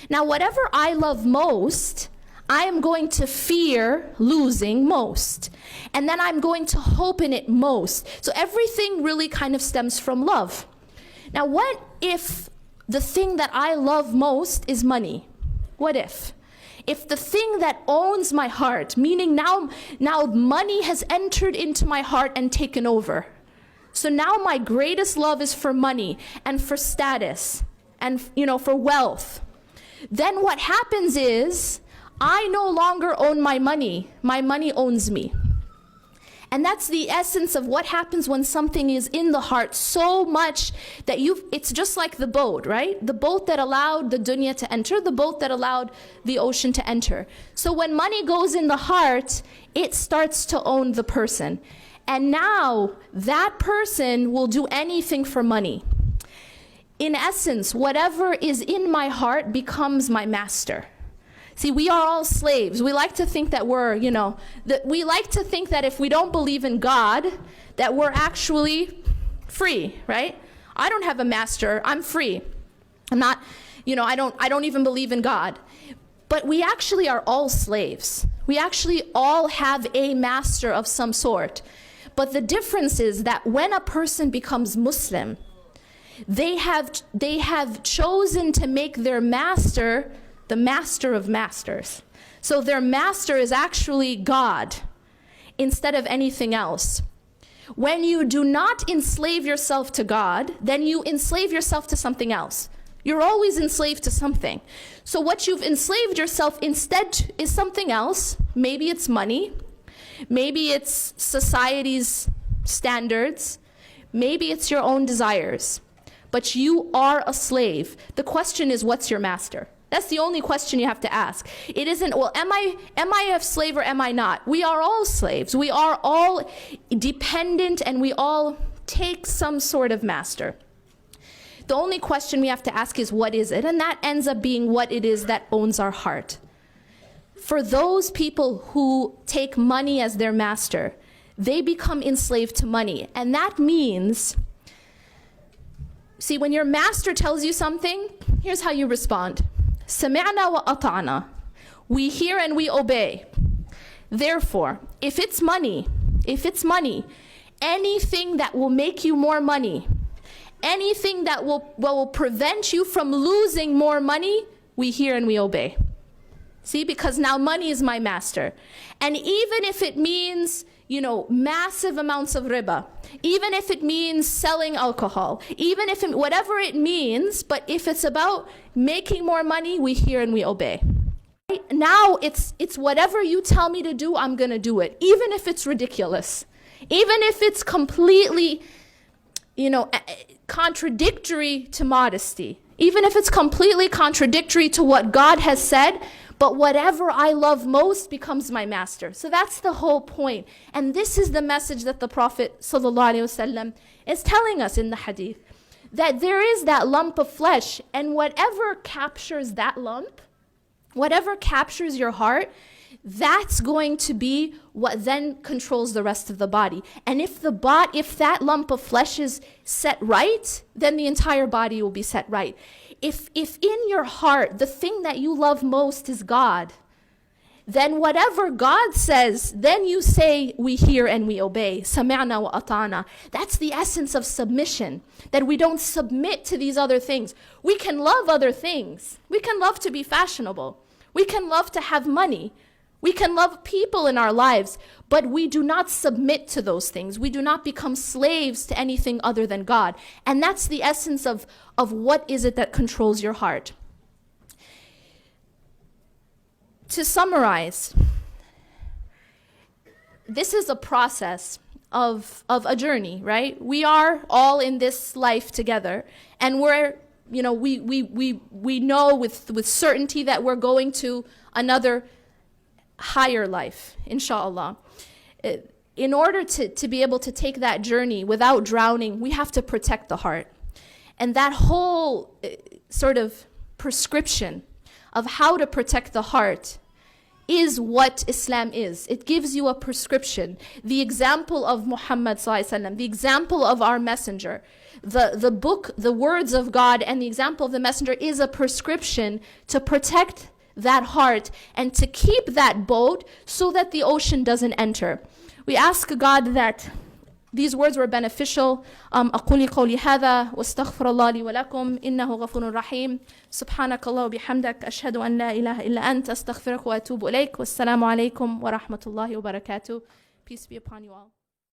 Now, whatever I love most, I am going to fear losing most. And then I'm going to hope in it most. So everything really kind of stems from love. Now, what if the thing that I love most is money? What if? If the thing that owns my heart, meaning now money has entered into my heart and taken over. So now my greatest love is for money and for status and for wealth. Then what happens is I no longer own my money owns me. And that's the essence of what happens when something is in the heart so much that it's just like the boat, right? The boat that allowed the dunya to enter, the boat that allowed the ocean to enter. So when money goes in the heart, it starts to own the person. And now that person will do anything for money. In essence, whatever is in my heart becomes my master. See, we are all slaves. We like to think that we like to think that if we don't believe in God, that we're actually free, right? I don't have a master, I'm free. I'm not, I don't even believe in God. But we actually are all slaves. We actually all have a master of some sort. But the difference is that when a person becomes Muslim, they have chosen to make their master the master of masters. So their master is actually God instead of anything else. When you do not enslave yourself to God, then you enslave yourself to something else. You're always enslaved to something. So what you've enslaved yourself instead to is something else. Maybe it's money. Maybe it's society's standards. Maybe it's your own desires. But you are a slave. The question is, what's your master? That's the only question you have to ask. It isn't, well, am I a slave or am I not? We are all slaves. We are all dependent and we all take some sort of master. The only question we have to ask is, what is it? And that ends up being what it is that owns our heart. For those people who take money as their master, they become enslaved to money. And that means, see, when your master tells you something, here's how you respond. Sami'na wa ata'na. We hear and we obey. Therefore, if it's money, anything that will make you more money, anything that will prevent you from losing more money, we hear and we obey. See, because now money is my master. And even if it means, massive amounts of riba, even if it means selling alcohol, even if whatever it means, but if it's about making more money, we hear and we obey. Right? Now it's whatever you tell me to do, I'm going to do it, even if it's ridiculous, even if it's completely, contradictory to modesty, even if it's completely contradictory to what God has said. But whatever I love most becomes my master. So that's the whole point. And this is the message that the Prophet ﷺ is telling us in the hadith. That there is that lump of flesh, and whatever captures that lump, whatever captures your heart, that's going to be what then controls the rest of the body. And if that lump of flesh is set right, then the entire body will be set right. If in your heart the thing that you love most is God, then whatever God says, then you say, we hear and we obey. Sami'na wa ata'na. That's the essence of submission, that we don't submit to these other things. We can love other things. We can love to be fashionable. We can love to have money. We can love people in our lives, but we do not submit to those things. We do not become slaves to anything other than God. And that's the essence of what is it that controls your heart. To summarize, this is a process of a journey, right? We are all in this life together, and we know with certainty that we're going to another higher life, inshallah. In order to be able to take that journey without drowning, we have to protect the heart. And that whole sort of prescription of how to protect the heart is what Islam is. It gives you a prescription. The example of Muhammad sallallahu alaihi wasallam, the example of our messenger, the book, the words of God, and the example of the messenger is a prescription to protect that heart and to keep that boat so that the ocean doesn't enter. We ask God that these words were beneficial. أقول قولي هذا واستغفر الله لي ولكم إنه غفور رحيم. سبحانك الله وبحمدك أشهد أن لا إله إلا أنت أستغفرك وأتوب إليك. والسلام عليكم ورحمة الله وبركاته. Peace be upon you all.